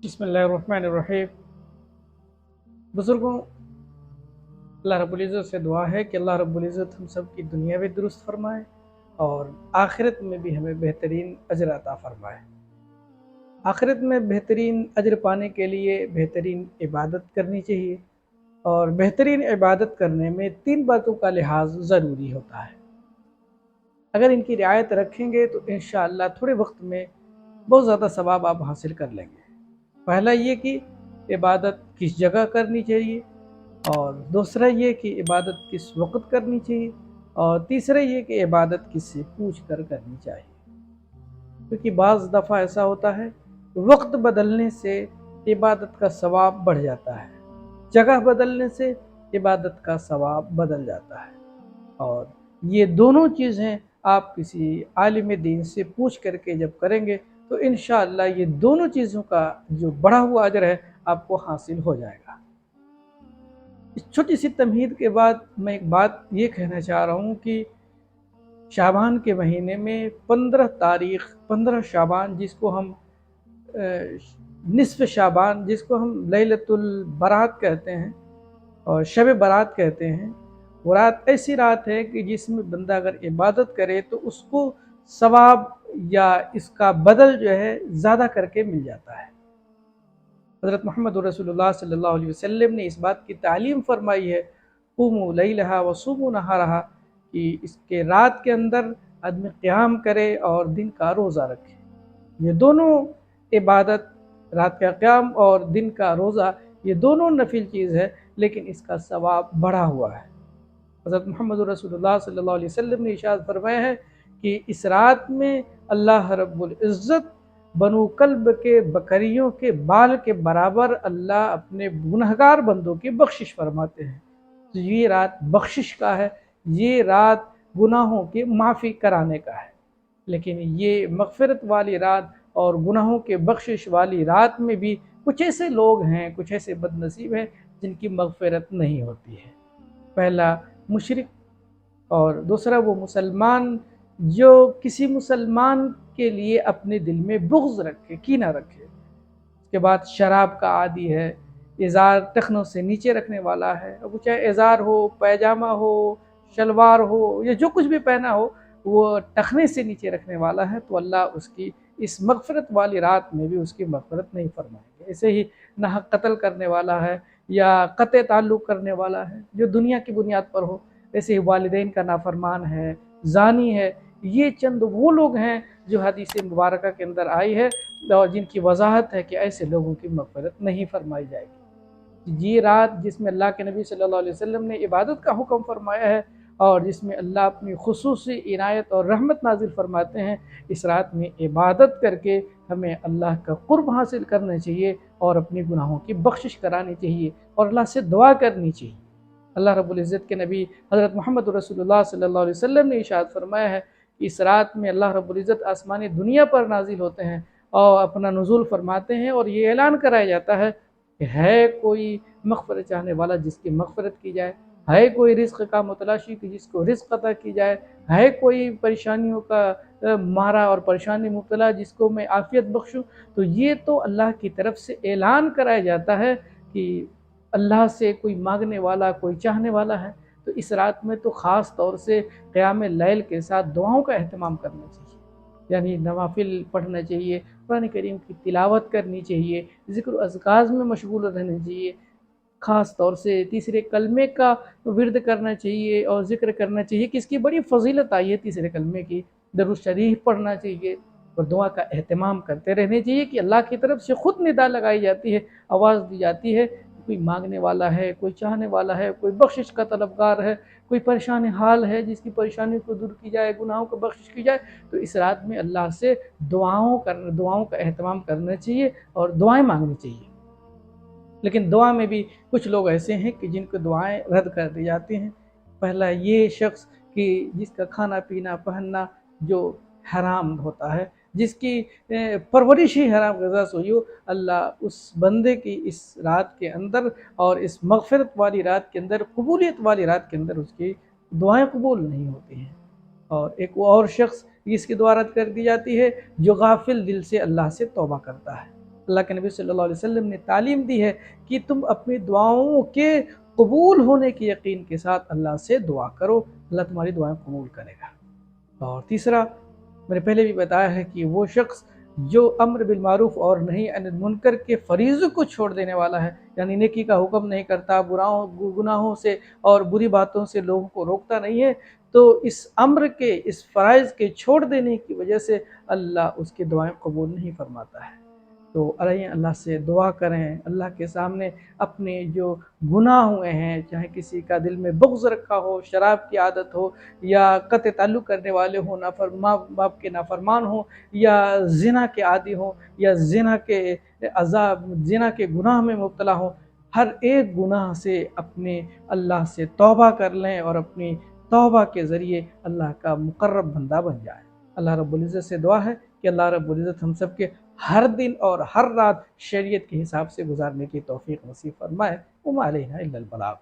بسم اللہ الرحمن الرحیم۔ بزرگوں، اللہ رب العزت سے دعا ہے کہ اللہ رب العزت ہم سب کی دنیا بھی درست فرمائے اور آخرت میں بھی ہمیں بہترین اجر عطا فرمائے۔ آخرت میں بہترین اجر پانے کے لیے بہترین عبادت کرنی چاہیے، اور بہترین عبادت کرنے میں 3 باتوں کا لحاظ ضروری ہوتا ہے۔ اگر ان کی رعایت رکھیں گے تو انشاءاللہ تھوڑے وقت میں بہت زیادہ ثواب آپ حاصل کر لیں گے۔ پہلا یہ کہ عبادت کس جگہ کرنی چاہیے، اور دوسرا یہ کہ عبادت کس وقت کرنی چاہیے، اور تیسرا یہ کہ عبادت کس سے پوچھ کر کرنی چاہیے۔ کیونکہ بعض دفعہ ایسا ہوتا ہے وقت بدلنے سے عبادت کا ثواب بڑھ جاتا ہے، جگہ بدلنے سے عبادت کا ثواب بدل جاتا ہے، اور یہ دونوں چیزیں آپ کسی عالم دین سے پوچھ کر کے جب کریں گے تو انشاءاللہ یہ دونوں چیزوں کا جو بڑھا ہوا اجر ہے آپ کو حاصل ہو جائے گا۔ اس چھوٹی سی تمہید کے بعد میں ایک بات یہ کہنا چاہ رہا ہوں کہ شعبان کے مہینے میں 15 شعبان جس کو ہم نصف شعبان، جس کو ہم لیلۃ البرات کہتے ہیں اور شب برات کہتے ہیں، وہ رات ایسی رات ہے کہ جس میں بندہ اگر عبادت کرے تو اس کو ثواب یا اس کا بدل جو ہے زیادہ کر کے مل جاتا ہے۔ حضرت محمد رسول اللہ صلی اللہ علیہ وسلم نے اس بات کی تعلیم فرمائی ہے، قوموا لیلہا وصوموا نہارہا، کہ اس کے رات کے اندر آدمی قیام کرے اور دن کا روزہ رکھے۔ یہ دونوں عبادت، رات کا قیام اور دن کا روزہ، یہ دونوں نفل چیز ہے، لیکن اس کا ثواب بڑھا ہوا ہے۔ حضرت محمد رسول اللہ صلی اللہ علیہ وسلم نے ارشاد فرمایا ہے کہ اس رات میں اللہ رب العزت بنو کلب کے بکریوں کے بال کے برابر اللہ اپنے گنہگار بندوں کی بخشش فرماتے ہیں۔ تو یہ رات بخشش کا ہے، یہ رات گناہوں کی معافی کرانے کا ہے، لیکن یہ مغفرت والی رات اور گناہوں کے بخشش والی رات میں بھی کچھ ایسے لوگ ہیں، کچھ ایسے بد نصیب ہیں جن کی مغفرت نہیں ہوتی ہے۔ پہلا مشرک، اور دوسرا وہ مسلمان جو کسی مسلمان کے لیے اپنے دل میں بغض رکھے، کینہ رکھے۔ اس کے بعد شراب کا عادی ہے، ازار ٹخنوں سے نیچے رکھنے والا ہے، اب چاہے ازار ہو، پیجامہ ہو، شلوار ہو، یا جو کچھ بھی پہنا ہو وہ ٹخنے سے نیچے رکھنے والا ہے، تو اللہ اس کی اس مغفرت والی رات میں بھی اس کی مغفرت نہیں فرمائے گے۔ ایسے ہی ناحق قتل کرنے والا ہے یا قطع تعلق کرنے والا ہے جو دنیا کی بنیاد پر ہو، ایسے ہی والدین کا نافرمان ہے، زانی ہے، یہ چند وہ لوگ ہیں جو حدیث مبارکہ کے اندر آئی ہے اور جن کی وضاحت ہے کہ ایسے لوگوں کی مغفرت نہیں فرمائی جائے گی۔ یہ رات جس میں اللہ کے نبی صلی اللہ علیہ وسلم نے عبادت کا حکم فرمایا ہے اور جس میں اللہ اپنی خصوصی عنایت اور رحمت نازل فرماتے ہیں، اس رات میں عبادت کر کے ہمیں اللہ کا قرب حاصل کرنا چاہیے اور اپنی گناہوں کی بخشش کرانی چاہیے اور اللہ سے دعا کرنی چاہیے۔ اللہ رب العزت کے نبی حضرت محمد رسول اللہ صلی اللہ علیہ وسلم نے ارشاد فرمایا ہے کہ اس رات میں اللہ رب العزت آسمانی دنیا پر نازل ہوتے ہیں اور اپنا نزول فرماتے ہیں، اور یہ اعلان کرایا جاتا ہے کہ ہے کوئی مغفرت چاہنے والا جس کی مغفرت کی جائے، ہے کوئی رزق کا متلاشی کہ جس کو رزق عطا کی جائے، ہے کوئی پریشانیوں کا مارا اور پریشانی مبتلا جس کو میں عافیت بخشوں۔ تو یہ تو اللہ کی طرف سے اعلان کرایا جاتا ہے کہ اللہ سے کوئی مانگنے والا، کوئی چاہنے والا ہے۔ تو اس رات میں تو خاص طور سے قیام لیل کے ساتھ دعاؤں کا اہتمام کرنا چاہیے، یعنی نوافل پڑھنا چاہیے، قرآن کریم کی تلاوت کرنی چاہیے، ذکر و اذکار میں مشغول رہنا چاہیے، خاص طور سے تیسرے کلمے کا ورد کرنا چاہیے اور ذکر کرنا چاہیے کہ اس کی بڑی فضیلت آئی ہے تیسرے کلمے کی، درود شریف پڑھنا چاہیے اور دعا کا اہتمام کرتے رہنے چاہیے کہ اللہ کی طرف سے خود ندا لگائی جاتی ہے، آواز دی جاتی ہے، کوئی مانگنے والا ہے، کوئی چاہنے والا ہے، کوئی بخشش کا طلبگار ہے، کوئی پریشان حال ہے جس کی پریشانی کو دور کی جائے، گناہوں کو بخشش کی جائے، تو اس رات میں اللہ سے دعاؤں کا اہتمام کرنا چاہیے اور دعائیں مانگنی چاہیے۔ لیکن دعا میں بھی کچھ لوگ ایسے ہیں کہ جن کو دعائیں رد کر دی جاتی ہیں۔ پہلا یہ شخص کہ جس کا کھانا پینا پہننا جو حرام ہوتا ہے، جس کی پرورش ہی حرام غذا سے ہوئی ہو، اللہ اس بندے کی اس رات کے اندر اور اس مغفرت والی رات کے اندر، قبولیت والی رات کے اندر اس کی دعائیں قبول نہیں ہوتی ہیں۔ اور ایک اور شخص جس کی دعا رد کر دی جاتی ہے جو غافل دل سے اللہ سے توبہ کرتا ہے۔ اللہ کے نبی صلی اللہ علیہ وسلم نے تعلیم دی ہے کہ تم اپنی دعاؤں کے قبول ہونے کے یقین کے ساتھ اللہ سے دعا کرو، اللہ تمہاری دعائیں قبول کرے گا۔ اور تیسرا، میں نے پہلے بھی بتایا ہے کہ وہ شخص جو امر بالمعروف اور نہی عن المنکر کے فریضے کو چھوڑ دینے والا ہے، یعنی نیکی کا حکم نہیں کرتا، گناہوں سے اور بری باتوں سے لوگوں کو روکتا نہیں ہے، تو اس امر کے، اس فرائض کے چھوڑ دینے کی وجہ سے اللہ اس کی دعائیں قبول نہیں فرماتا ہے۔ تو آئیے اللہ سے دعا کریں، اللہ کے سامنے اپنے جو گناہ ہوئے ہیں، چاہے کسی کا دل میں بغض رکھا ہو، شراب کی عادت ہو، یا قطع تعلق کرنے والے ہوں، ماں باپ کے نافرمان ہوں، یا زنا کے عادی ہوں، یا زنا کے گناہ میں مبتلا ہوں، ہر ایک گناہ سے اپنے اللہ سے توبہ کر لیں اور اپنی توبہ کے ذریعے اللہ کا مقرب بندہ بن جائیں۔ اللہ رب العزت سے دعا ہے کہ اللہ رب العزت ہم سب کے ہر دن اور ہر رات شریعت کے حساب سے گزارنے کی توفیق نصیب فرمائے۔ وما علینا الا البلاغ۔